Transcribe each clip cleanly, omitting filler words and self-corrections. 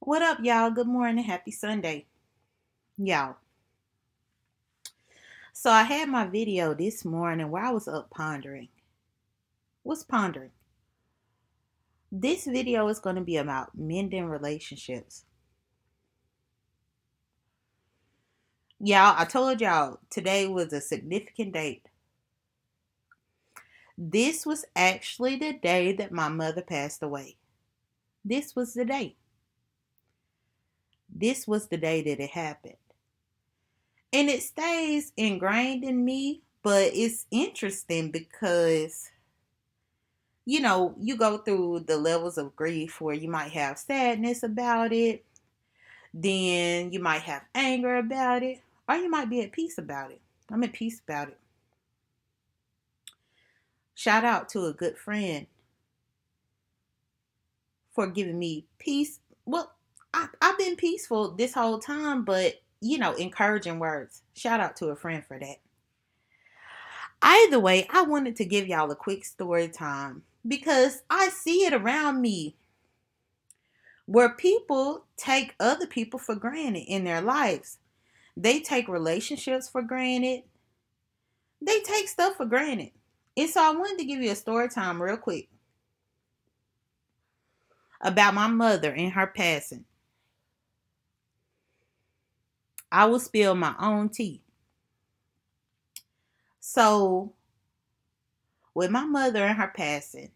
What up, y'all? Good morning. Happy Sunday, y'all. So I had my video this morning where I was up pondering. What's pondering? This video is going to be about mending relationships. Y'all, I told y'all today was a significant date. This was actually the day that my mother passed away. This was the day. This was the day that it happened. And it stays ingrained in me, but it's interesting because you go through the levels of grief where you might have sadness about it, then you might have anger about it, or you might be at peace about it. I'm at peace about it. Shout out to a good friend for giving me peace. Well, I've been peaceful this whole time, but encouraging words. Shout out to a friend for that. Either way, I wanted to give y'all a quick story time because I see it around me where people take other people for granted in their lives. They take relationships for granted. They take stuff for granted. And so I wanted to give you a story time real quick about my mother and her passing. I will spill my own tea. So, with my mother and her passing,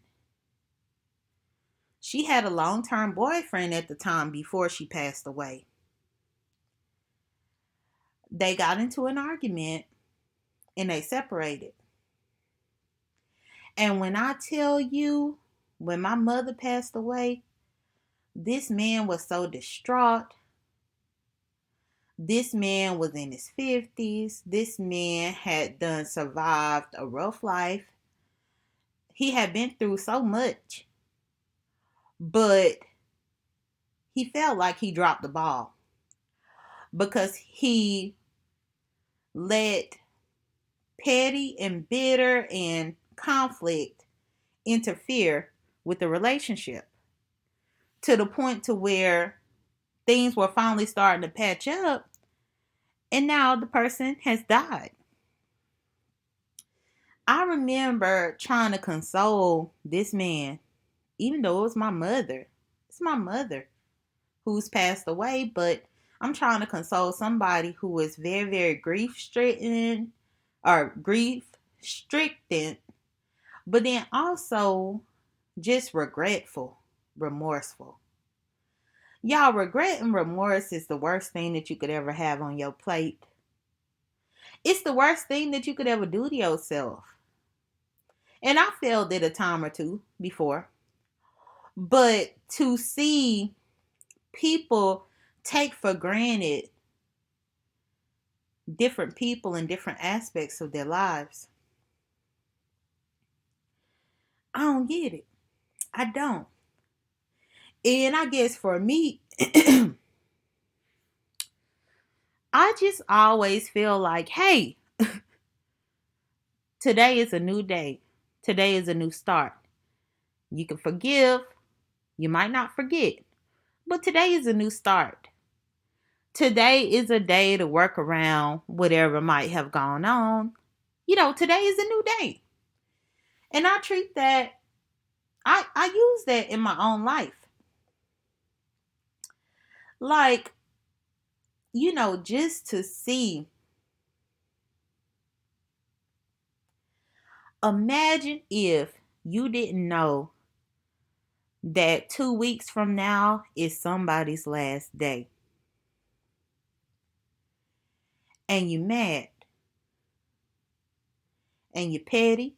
she had a long-term boyfriend at the time before she passed away. They got into an argument and they separated. And when I tell you, when my mother passed away, this man was so distraught. This man was in his 50s. This man had done survived a rough life. He had been through so much, but he felt like he dropped the ball because he let petty and bitter and conflict interfere with the relationship to the point to where things were finally starting to patch up, and now the person has died. I remember trying to console this man, even though it was my mother. It's my mother who's passed away, but I'm trying to console somebody who is very, very grief stricken or grief stricken, but then also just regretful, remorseful. Y'all, regret and remorse is the worst thing that you could ever have on your plate. It's the worst thing that you could ever do to yourself. And I failed it a time or two before. But to see people take for granted different people and different aspects of their lives, I don't get it. I don't. And I guess for me, I just always feel like, hey, today is a new day. Today is a new start. You can forgive. You might not forget. But today is a new start. Today is a day to work around whatever might have gone on. Today is a new day. And I treat that, I use that in my own life. Like, just to see, imagine if you didn't know that 2 weeks from now is somebody's last day. And you mad. And you petty.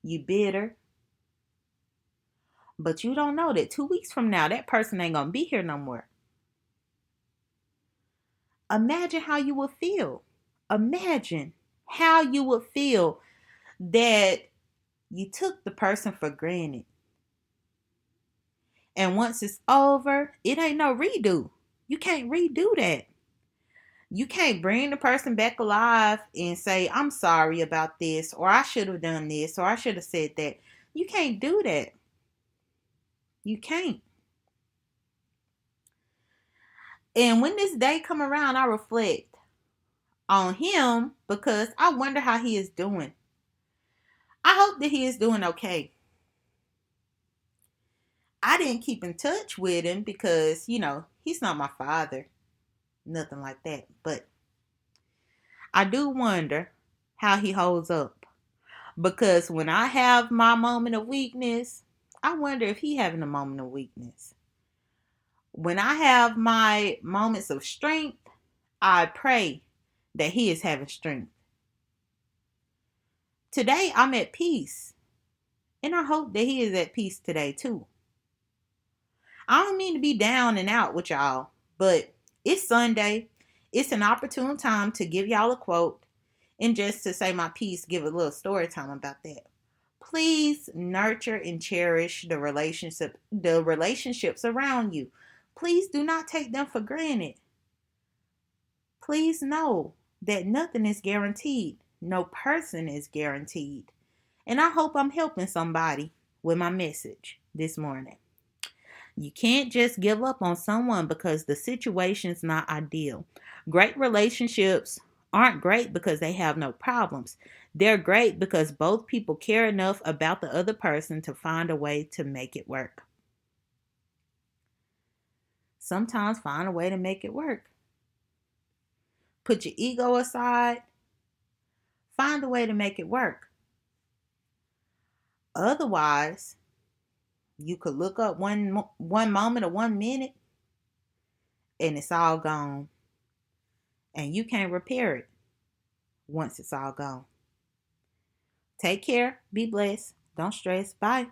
You bitter. But you don't know that 2 weeks from now, that person ain't going to be here no more. Imagine how you would feel. Imagine how you would feel that you took the person for granted. And once it's over, it ain't no redo. You can't redo that. You can't bring the person back alive and say, I'm sorry about this, or I should have done this, or I should have said that. You can't do that. You can't. And when this day come around, I reflect on him because I wonder how he is doing. I hope that he is doing okay. I didn't keep in touch with him because, he's not my father. Nothing like that. But I do wonder how he holds up. Because when I have my moment of weakness, I wonder if he having a moment of weakness. When I have my moments of strength, I pray that he is having strength. Today I'm at peace. And I hope that he is at peace today too. I don't mean to be down and out with y'all, but it's Sunday. It's an opportune time to give y'all a quote and just to say my piece, give a little story time about that. Please nurture and cherish the relationships around you. Please do not take them for granted. Please know that nothing is guaranteed. No person is guaranteed. And I hope I'm helping somebody with my message this morning. You can't just give up on someone because the situation's not ideal. Great relationships aren't great because they have no problems. They're great because both people care enough about the other person to find a way to make it work. Sometimes find a way to make it work. Put your ego aside. Find a way to make it work. Otherwise, you could look up one moment or 1 minute and it's all gone. And you can't repair it once it's all gone. Take care. Be blessed. Don't stress. Bye.